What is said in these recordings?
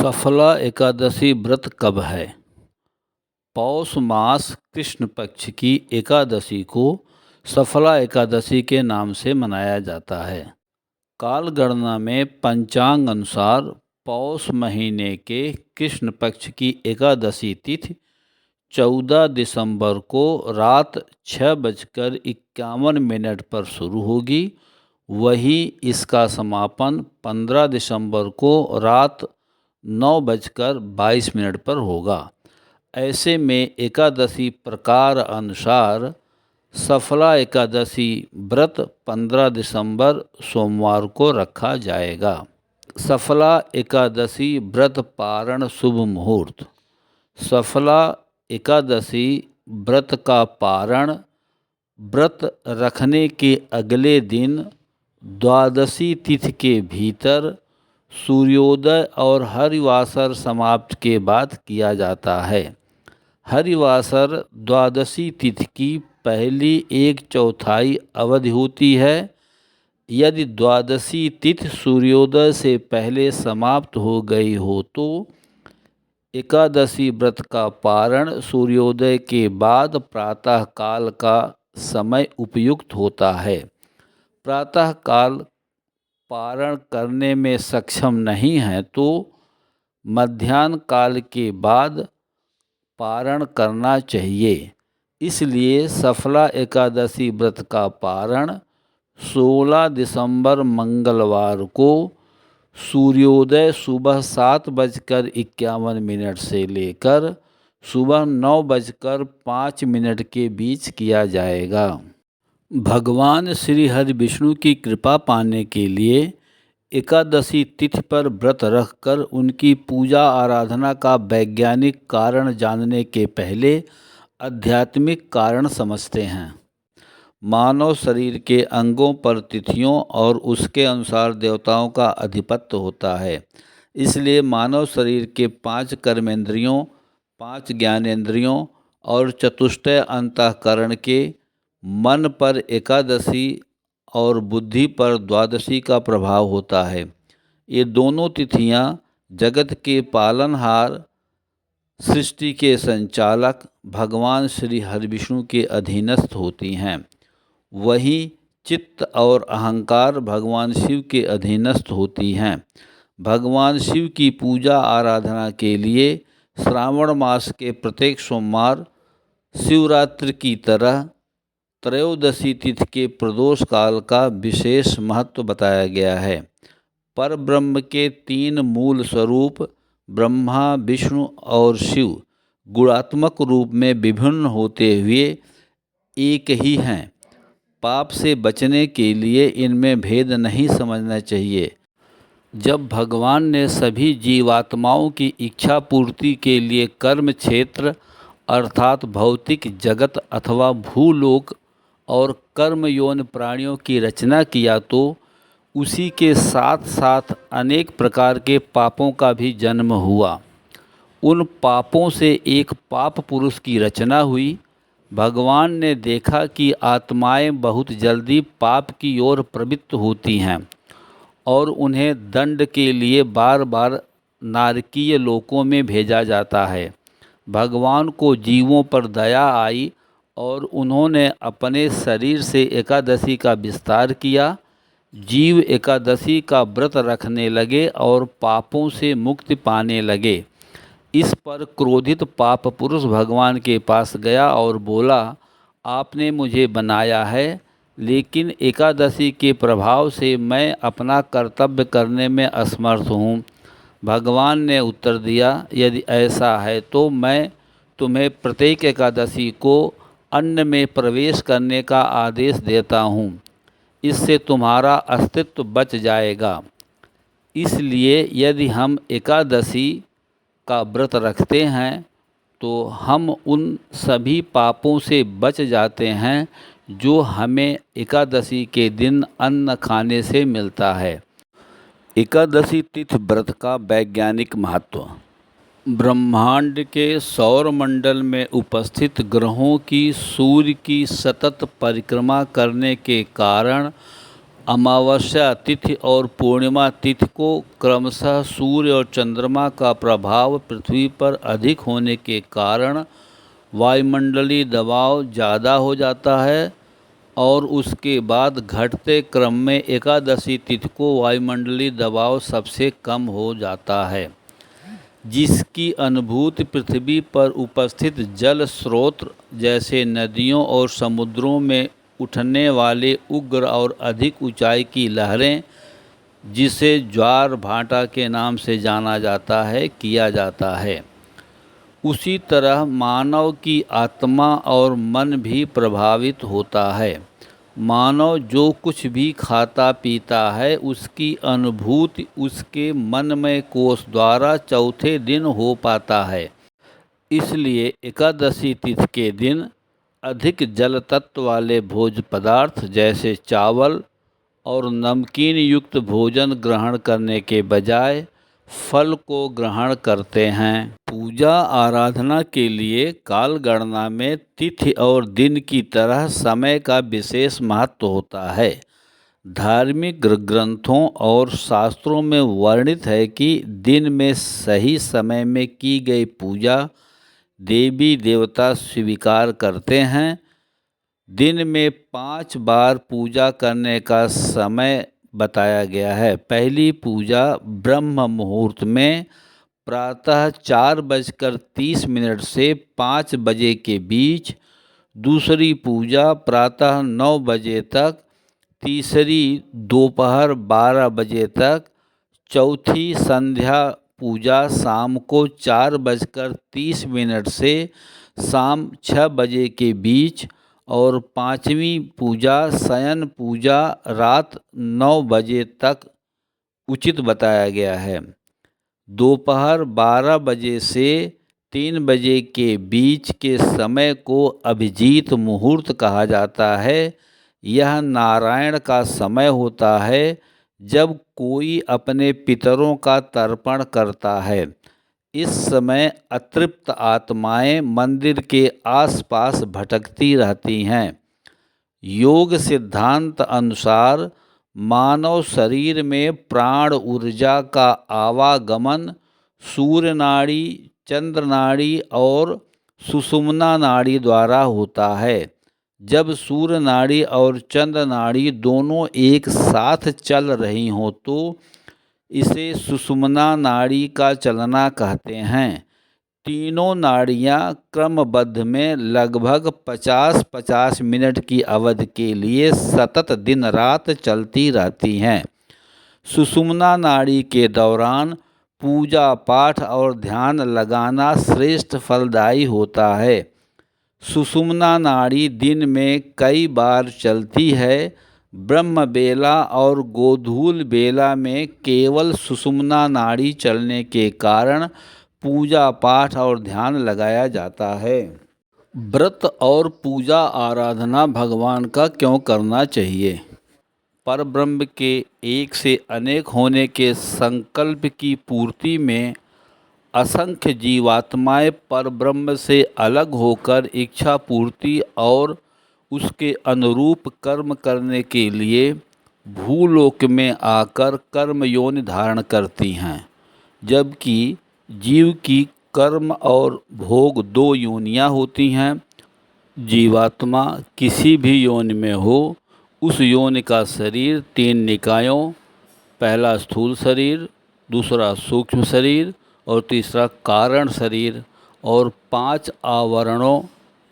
सफला एकादशी व्रत कब है? पौष मास कृष्ण पक्ष की एकादशी को सफला एकादशी के नाम से मनाया जाता है। काल गणना में पंचांग अनुसार पौष महीने के कृष्ण पक्ष की एकादशी तिथि 14 दिसंबर को रात 6:51 पर शुरू होगी। वहीं इसका समापन 15 दिसंबर को रात 9:22 पर होगा। ऐसे में एकादशी प्रकार अनुसार सफला एकादशी व्रत 15 दिसंबर सोमवार को रखा जाएगा। सफला एकादशी व्रत पारण शुभ मुहूर्त। सफला एकादशी व्रत का पारण व्रत रखने के अगले दिन द्वादशी तिथि के भीतर सूर्योदय और हरिवासर समाप्ति के बाद किया जाता है। हरिवासर द्वादशी तिथि की पहली 1/4 अवधि होती है। यदि द्वादशी तिथि सूर्योदय से पहले समाप्त हो गई हो तो एकादशी व्रत का पारण सूर्योदय के बाद प्रातः काल का समय उपयुक्त होता है। प्रातः काल पारण करने में सक्षम नहीं है तो मध्याह्न काल के बाद पारण करना चाहिए। इसलिए सफला एकादशी व्रत का पारण 16 दिसंबर मंगलवार को सूर्योदय सुबह 7:51 से लेकर सुबह 9:05 के बीच किया जाएगा। भगवान श्री हरि विष्णु की कृपा पाने के लिए एकादशी तिथि पर व्रत रखकर उनकी पूजा आराधना का वैज्ञानिक कारण जानने के पहले आध्यात्मिक कारण समझते हैं। मानव शरीर के अंगों पर तिथियों और उसके अनुसार देवताओं का आधिपत्य होता है। इसलिए मानव शरीर के 5 कर्मेंद्रियों, 5 ज्ञानेंद्रियों और चतुष्टय अंतःकरण के मन पर एकादशी और बुद्धि पर द्वादशी का प्रभाव होता है। ये दोनों तिथियां जगत के पालनहार, सृष्टि के संचालक भगवान श्री हरिविष्णु के अधीनस्थ होती हैं। वहीं चित्त और अहंकार भगवान शिव के अधीनस्थ होती हैं। भगवान शिव की पूजा आराधना के लिए श्रावण मास के प्रत्येक सोमवार शिवरात्रि की तरह त्रयोदशी तिथि के प्रदोष काल का विशेष महत्व बताया गया है। परब्रह्म के 3 मूल स्वरूप ब्रह्मा, विष्णु और शिव गुणात्मक रूप में विभिन्न होते हुए एक ही हैं। पाप से बचने के लिए इनमें भेद नहीं समझना चाहिए। जब भगवान ने सभी जीवात्माओं की इच्छा पूर्ति के लिए कर्म क्षेत्र अर्थात भौतिक जगत अथवा भूलोक और कर्म यौन प्राणियों की रचना किया तो उसी के साथ साथ अनेक प्रकार के पापों का भी जन्म हुआ। उन पापों से एक पाप पुरुष की रचना हुई। भगवान ने देखा कि आत्माएं बहुत जल्दी पाप की ओर प्रवृत्त होती हैं और उन्हें दंड के लिए बार बार नारकीय लोकों में भेजा जाता है। भगवान को जीवों पर दया आई और उन्होंने अपने शरीर से एकादशी का विस्तार किया। जीव एकादशी का व्रत रखने लगे और पापों से मुक्ति पाने लगे। इस पर क्रोधित पाप पुरुष भगवान के पास गया और बोला, आपने मुझे बनाया है, लेकिन एकादशी के प्रभाव से मैं अपना कर्तव्य करने में असमर्थ हूँ। भगवान ने उत्तर दिया, यदि ऐसा है तो मैं तुम्हें प्रत्येक एकादशी को अन्न में प्रवेश करने का आदेश देता हूँ। इससे तुम्हारा अस्तित्व बच जाएगा। इसलिए यदि हम एकादशी का व्रत रखते हैं तो हम उन सभी पापों से बच जाते हैं जो हमें एकादशी के दिन अन्न खाने से मिलता है। एकादशी तिथि व्रत का वैज्ञानिक महत्व। ब्रह्मांड के सौरमंडल में उपस्थित ग्रहों की सूर्य की सतत परिक्रमा करने के कारण अमावस्या तिथि और पूर्णिमा तिथि को क्रमशः सूर्य और चंद्रमा का प्रभाव पृथ्वी पर अधिक होने के कारण वायुमंडलीय दबाव ज़्यादा हो जाता है और उसके बाद घटते क्रम में एकादशी तिथि को वायुमंडलीय दबाव सबसे कम हो जाता है, जिसकी अनुभूति पृथ्वी पर उपस्थित जल स्रोत जैसे नदियों और समुद्रों में उठने वाले उग्र और अधिक ऊंचाई की लहरें, जिसे ज्वार भाटा के नाम से जाना जाता है, किया जाता है। उसी तरह मानव की आत्मा और मन भी प्रभावित होता है। मानव जो कुछ भी खाता पीता है उसकी अनुभूति उसके मनमय कोष द्वारा चौथे दिन हो पाता है। इसलिए एकादशी तिथि के दिन अधिक जल तत्व वाले भोज्य पदार्थ जैसे चावल और नमकीन युक्त भोजन ग्रहण करने के बजाय फल को ग्रहण करते हैं। पूजा आराधना के लिए काल गणना में तिथि और दिन की तरह समय का विशेष महत्व होता है। धार्मिक ग्रंथों और शास्त्रों में वर्णित है कि दिन में सही समय में की गई पूजा देवी देवता स्वीकार करते हैं। दिन में 5 बार पूजा करने का समय बताया गया है। पहली पूजा ब्रह्म मुहूर्त में प्रातः 4:30 से 5 बजे के बीच, दूसरी पूजा प्रातः 9 बजे तक, तीसरी दोपहर 12 बजे तक, चौथी संध्या पूजा शाम को 4:30 से शाम 6 बजे के बीच और पांचवी पूजा शयन पूजा रात 9 बजे तक उचित बताया गया है। दोपहर 12 बजे से 3 बजे के बीच के समय को अभिजीत मुहूर्त कहा जाता है। यह नारायण का समय होता है जब कोई अपने पितरों का तर्पण करता है। इस समय अतृप्त आत्माएं मंदिर के आसपास भटकती रहती हैं। योग सिद्धांत अनुसार मानव शरीर में प्राण ऊर्जा का आवागमन सूर्य नाड़ी, चंद्र नाड़ी और सुषुम्ना नाड़ी द्वारा होता है। जब सूर्य नाड़ी और चंद्र नाड़ी दोनों एक साथ चल रही हों तो इसे सुषुम्ना नाड़ी का चलना कहते हैं। तीनों नाड़ियाँ क्रमबद्ध में लगभग 50-50 मिनट की अवधि के लिए सतत दिन रात चलती रहती हैं। सुषुम्ना नाड़ी के दौरान पूजा पाठ और ध्यान लगाना श्रेष्ठ फलदायी होता है। सुषुम्ना नाड़ी दिन में कई बार चलती है। ब्रह्म बेला और गोधूल बेला में केवल सुषुम्ना नाड़ी चलने के कारण पूजा पाठ और ध्यान लगाया जाता है। व्रत और पूजा आराधना भगवान का क्यों करना चाहिए? परब्रह्म के एक से अनेक होने के संकल्प की पूर्ति में असंख्य जीवात्माएं परब्रह्म से अलग होकर इच्छा पूर्ति और उसके अनुरूप कर्म करने के लिए भूलोक में आकर कर्म योनि धारण करती हैं, जबकि जीव की कर्म और भोग 2 योनियां होती हैं। जीवात्मा किसी भी योनि में हो, उस योनि का शरीर 3 निकायों, पहला स्थूल शरीर, दूसरा सूक्ष्म शरीर और तीसरा कारण शरीर और 5 आवरणों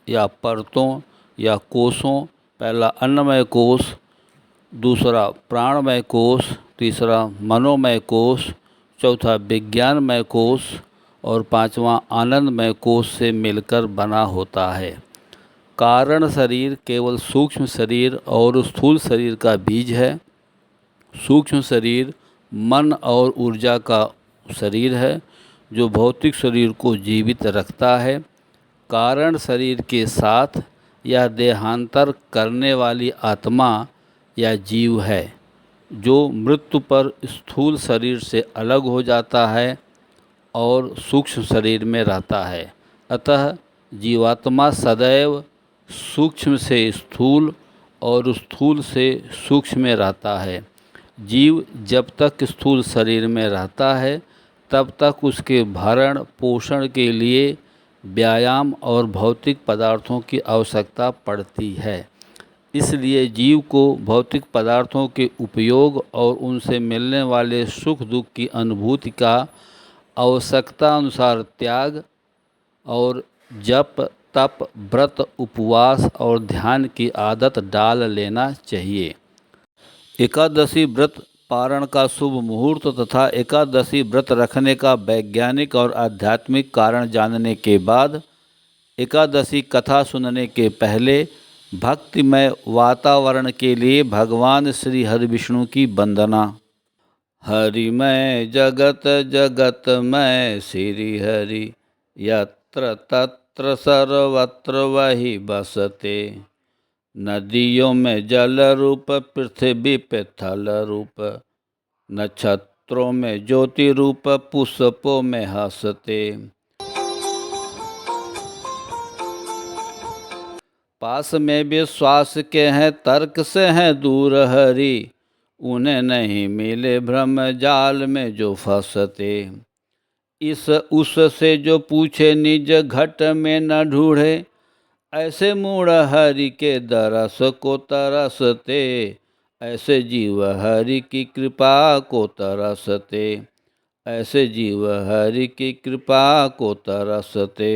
या परतों या कोषों, पहला अन्नमय कोष, दूसरा प्राणमय कोष, तीसरा मनोमय कोष, चौथा विज्ञानमय कोष और 5वां आनंदमय कोष से मिलकर बना होता है। कारण शरीर केवल सूक्ष्म शरीर और स्थूल शरीर का बीज है। सूक्ष्म शरीर मन और ऊर्जा का शरीर है जो भौतिक शरीर को जीवित रखता है। कारण शरीर के साथ यह देहांतर करने वाली आत्मा या जीव है जो मृत्यु पर स्थूल शरीर से अलग हो जाता है और सूक्ष्म शरीर में रहता है। अतः जीवात्मा सदैव सूक्ष्म से स्थूल और स्थूल से सूक्ष्म में रहता है। जीव जब तक स्थूल शरीर में रहता है तब तक उसके भरण पोषण के लिए व्यायाम और भौतिक पदार्थों की आवश्यकता पड़ती है। इसलिए जीव को भौतिक पदार्थों के उपयोग और उनसे मिलने वाले सुख दुख की अनुभूति का आवश्यकता अनुसार त्याग और जप तप व्रत उपवास और ध्यान की आदत डाल लेना चाहिए। एकादशी व्रत पारण का शुभ मुहूर्त तथा एकादशी व्रत रखने का वैज्ञानिक और आध्यात्मिक कारण जानने के बाद एकादशी कथा सुनने के पहले भक्तिमय वातावरण के लिए भगवान श्री हरि विष्णु की वंदना। हरिमय जगत जगतमय श्री हरि यत्र तत्र सर्वत्र वही बसते। नदियों में जल रूप पृथ्वी पे थल रूप नक्षत्रों में ज्योति रूप पुष्पों में हंसते। पास में विश्वास के हैं तर्क से हैं दूर हरि उन्हें नहीं मिले भ्रम जाल में जो फंसते। इस उस से जो पूछे निज घट में न ढूंढे ऐसे मूढ़ हरि के दरस को तरसते। ऐसे जीव हरि की कृपा को तरसते। ऐसे जीव हरि की कृपा को तरसते।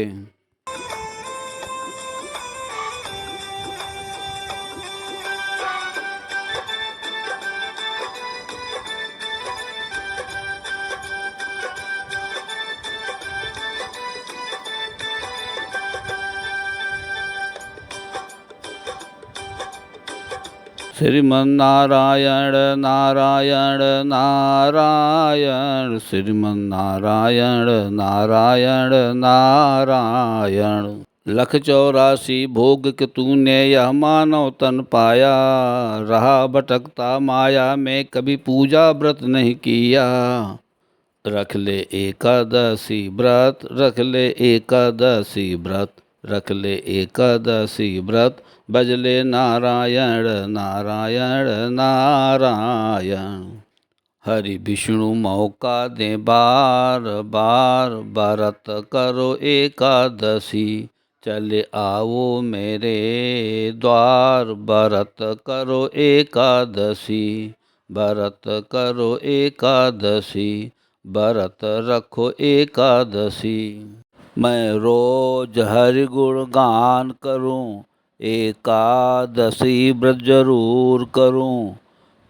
श्रीमन्नारायण नारायण नारायण श्रीमन्नारायण नारायण नारायण। 184 भोग के तूने यह मानव तन पाया रहा भटकता माया में कभी पूजा व्रत नहीं किया। रख ले एकादशी व्रत रख ले एकादशी व्रत रख ले एकादशी व्रत भजले नारायण नारायण नारायण। हरि विष्णु मौका दे बार बार व्रत करो एकादशी चले आओ मेरे द्वार। व्रत करो एकादशी व्रत करो एकादशी व्रत रखो एकादशी। मैं रोज हरि गुण गान करूं एकादशी व्रत जरूर करूं।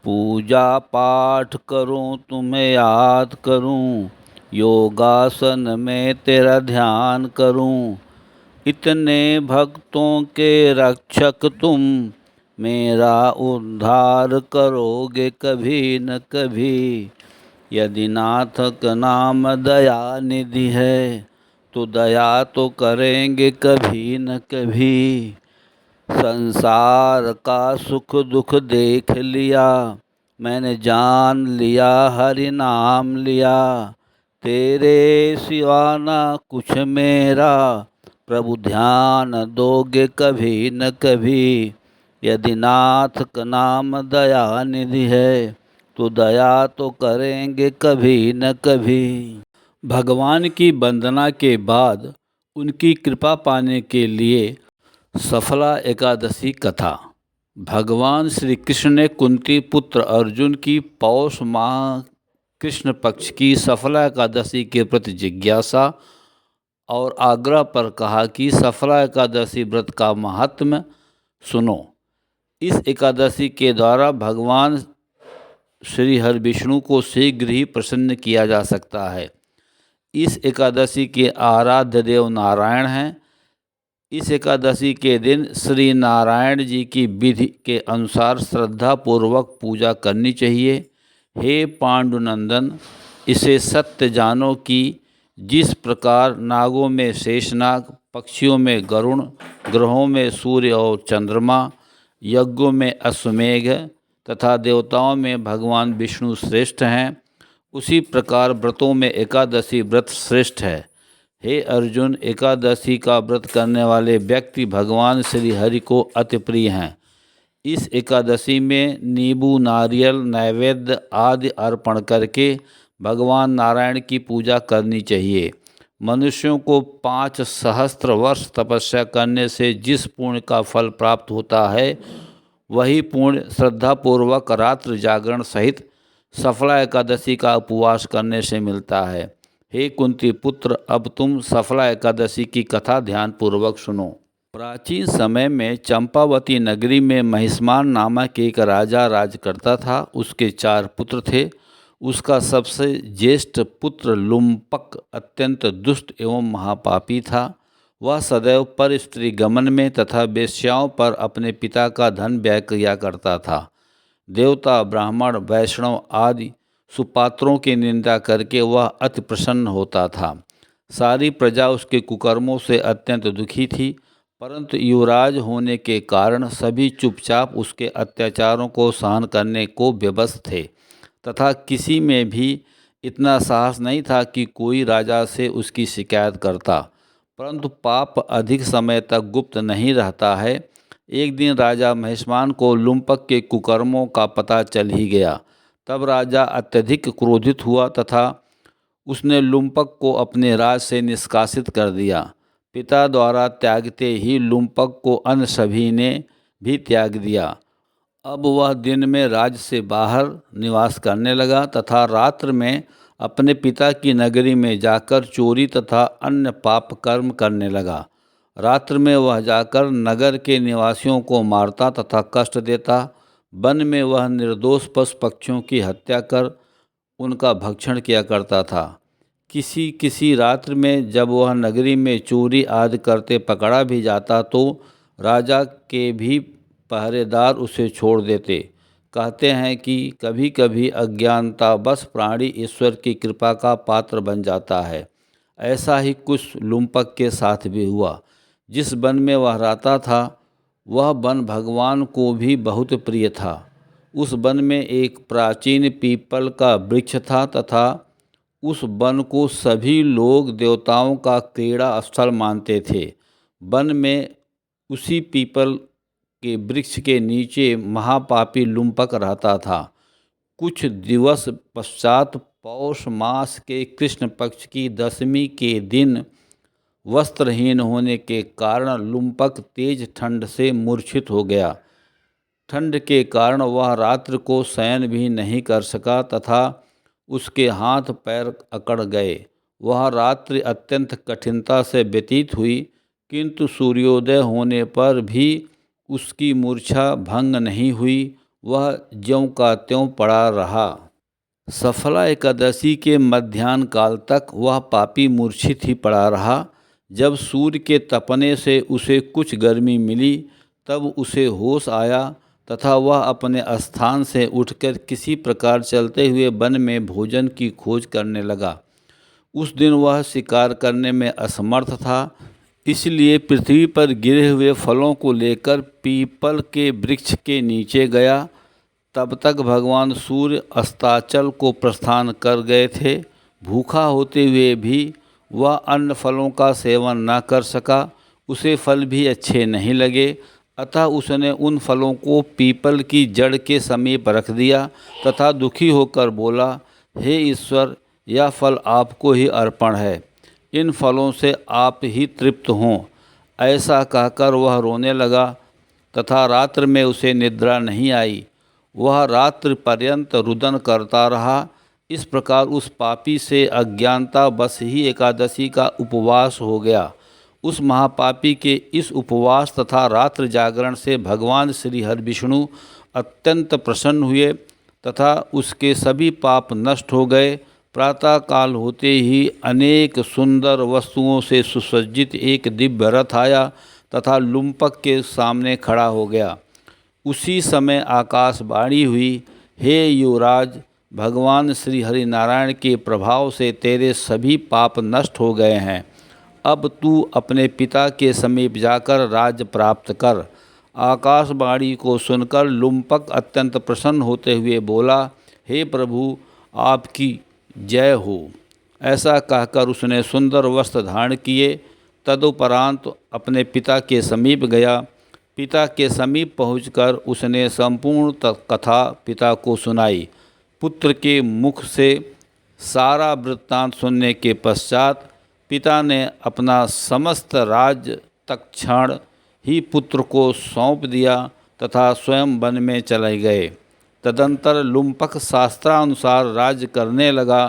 पूजा पाठ करूं तुम्हें याद करूं योगासन में तेरा ध्यान करूं। इतने भक्तों के रक्षक तुम मेरा उद्धार करोगे कभी न कभी। यदि नाथ का नाम दया निधि है तो दया तो करेंगे कभी न कभी। संसार का सुख दुख देख लिया मैंने जान लिया हरि नाम लिया। तेरे सिवा ना कुछ मेरा प्रभु ध्यान दोगे कभी न कभी। यदि नाथ का नाम दया निधि है तो दया तो करेंगे कभी न कभी। भगवान की वंदना के बाद उनकी कृपा पाने के लिए सफला एकादशी कथा। भगवान श्री कृष्ण ने कुंती पुत्र अर्जुन की पौष माह कृष्ण पक्ष की सफला एकादशी के प्रति जिज्ञासा और आग्रह पर कहा कि सफला एकादशी व्रत का महात्म्य सुनो। इस एकादशी के द्वारा भगवान श्री हरि विष्णु को शीघ्र ही प्रसन्न किया जा सकता है। इस एकादशी के आराध्य देव नारायण हैं। इस एकादशी के दिन श्री नारायण जी की विधि के अनुसार श्रद्धापूर्वक पूजा करनी चाहिए। हे पांडुनंदन इसे सत्य जानो कि जिस प्रकार नागों में शेषनाग पक्षियों में गरुण ग्रहों में सूर्य और चंद्रमा यज्ञों में अश्वमेघ तथा देवताओं में भगवान विष्णु श्रेष्ठ हैं उसी प्रकार व्रतों में एकादशी व्रत श्रेष्ठ है। हे अर्जुन एकादशी का व्रत करने वाले व्यक्ति भगवान श्री हरि को अति प्रिय हैं। इस एकादशी में नींबू, नारियल, नैवेद्य आदि अर्पण करके भगवान नारायण की पूजा करनी चाहिए। मनुष्यों को 5 सहस्त्र वर्ष तपस्या करने से जिस पुण्य का फल प्राप्त होता है, वही पुण्य श्रद्धापूर्वक रात्रि जागरण सहित सफला एकादशी का उपवास करने से मिलता है। हे कुंती पुत्र, अब तुम सफला एकादशी की कथा ध्यानपूर्वक सुनो। प्राचीन समय में चंपावती नगरी में महिष्मान नामक एक राजा राज करता था। उसके 4 पुत्र थे। उसका सबसे ज्येष्ठ पुत्र लुम्पक अत्यंत दुष्ट एवं महापापी था। वह सदैव पर स्त्री गमन में तथा वेश्याओं पर अपने पिता का धन व्यय किया करता था। देवता, ब्राह्मण, वैष्णव आदि सुपात्रों की निंदा करके वह अति प्रसन्न होता था। सारी प्रजा उसके कुकर्मों से अत्यंत दुखी थी, परंतु युवराज होने के कारण सभी चुपचाप उसके अत्याचारों को सहन करने को विवश थे तथा किसी में भी इतना साहस नहीं था कि कोई राजा से उसकी शिकायत करता। परंतु पाप अधिक समय तक गुप्त नहीं रहता है। एक दिन राजा महिष्मान को लुम्पक के कुकर्मों का पता चल ही गया। तब राजा अत्यधिक क्रोधित हुआ तथा उसने लुम्पक को अपने राज से निष्कासित कर दिया। पिता द्वारा त्यागते ही लुम्पक को अन्य सभी ने भी त्याग दिया। अब वह दिन में राज्य से बाहर निवास करने लगा तथा रात्र में अपने पिता की नगरी में जाकर चोरी तथा अन्य पाप कर्म करने लगा। रात्र में वह जाकर नगर के निवासियों को मारता तथा कष्ट देता। वन में वह निर्दोष पशु पक्षियों की हत्या कर उनका भक्षण किया करता था। किसी किसी रात्र में जब वह नगरी में चोरी आदि करते पकड़ा भी जाता तो राजा के भी पहरेदार उसे छोड़ देते। कहते हैं कि कभी कभी अज्ञानतावश प्राणी ईश्वर की कृपा का पात्र बन जाता है। ऐसा ही कुछ लुम्पक के साथ भी हुआ। जिस वन में वह रहता था, वह वन भगवान को भी बहुत प्रिय था। उस वन में एक प्राचीन पीपल का वृक्ष था तथा उस वन को सभी लोग देवताओं का क्रीड़ा स्थल मानते थे। वन में उसी पीपल के वृक्ष के नीचे महापापी लुम्पक रहता था। कुछ दिवस पश्चात पौष मास के कृष्ण पक्ष की 10वीं के दिन वस्त्रहीन होने के कारण लुम्पक तेज ठंड से मूर्छित हो गया। ठंड के कारण वह रात्र को शयन भी नहीं कर सका तथा उसके हाथ पैर अकड़ गए। वह रात्रि अत्यंत कठिनता से व्यतीत हुई, किंतु सूर्योदय होने पर भी उसकी मूर्छा भंग नहीं हुई। वह ज्यों का त्यों पड़ा रहा। सफला एकादशी के मध्याह्न काल तक वह पापी मूर्छित ही पड़ा रहा। जब सूर्य के तपने से उसे कुछ गर्मी मिली, तब उसे होश आया तथा वह अपने स्थान से उठकर किसी प्रकार चलते हुए वन में भोजन की खोज करने लगा। उस दिन वह शिकार करने में असमर्थ था, इसलिए पृथ्वी पर गिरे हुए फलों को लेकर पीपल के वृक्ष के नीचे गया। तब तक भगवान सूर्य अस्ताचल को प्रस्थान कर गए थे। भूखा होते हुए भी वह अन्य फलों का सेवन न कर सका। उसे फल भी अच्छे नहीं लगे, अतः उसने उन फलों को पीपल की जड़ के समीप रख दिया तथा दुखी होकर बोला, हे ईश्वर, यह फल आपको ही अर्पण है। इन फलों से आप ही तृप्त हों। ऐसा कहकर वह रोने लगा तथा रात्र में उसे निद्रा नहीं आई। वह रात्रि पर्यंत रुदन करता रहा। इस प्रकार उस पापी से अज्ञानता बस ही एकादशी का उपवास हो गया। उस महापापी के इस उपवास तथा रात्रि जागरण से भगवान श्री हरि विष्णु अत्यंत प्रसन्न हुए तथा उसके सभी पाप नष्ट हो गए। प्रातःकाल होते ही अनेक सुंदर वस्तुओं से सुसज्जित एक दिव्य रथ आया तथा लुम्पक के सामने खड़ा हो गया। उसी समय आकाशवाणी हुई, हे युवराज, भगवान श्री हरि नारायण के प्रभाव से तेरे सभी पाप नष्ट हो गए हैं। अब तू अपने पिता के समीप जाकर राज्य प्राप्त कर। आकाशवाणी को सुनकर लुम्पक अत्यंत प्रसन्न होते हुए बोला, हे प्रभु, आपकी जय हो। ऐसा कहकर उसने सुंदर वस्त्र धारण किए। तदुपरांत अपने पिता के समीप गया। पिता के समीप पहुंचकर उसने संपूर्ण कथा पिता को सुनाई। पुत्र के मुख से सारा वृत्तांत सुनने के पश्चात पिता ने अपना समस्त राज्य तत्क्षण ही पुत्र को सौंप दिया तथा स्वयं वन में चले गए। तदंतर लुम्पक शास्त्रानुसार राज्य करने लगा।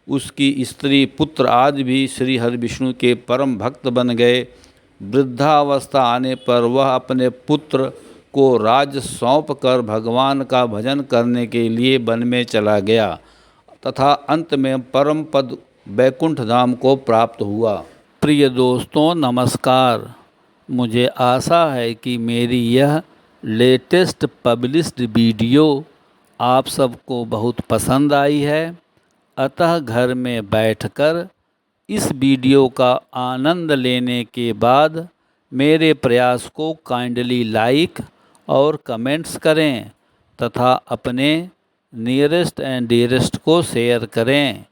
उसकी स्त्री पुत्र आदि भी श्री हरिविष्णु के परम भक्त बन गए। वृद्धावस्था आने पर वह अपने पुत्र को राज्य सौंप कर भगवान का भजन करने के लिए वन में चला गया तथा अंत में परम पद वैकुंठ धाम को प्राप्त हुआ। प्रिय दोस्तों नमस्कार। मुझे आशा है कि मेरी यह लेटेस्ट पब्लिश्ड वीडियो आप सबको बहुत पसंद आई है। अतः घर में बैठकर इस वीडियो का आनंद लेने के बाद मेरे प्रयास को काइंडली लाइक और कमेंट्स करें तथा अपने नियरेस्ट एंड डियरेस्ट को शेयर करें।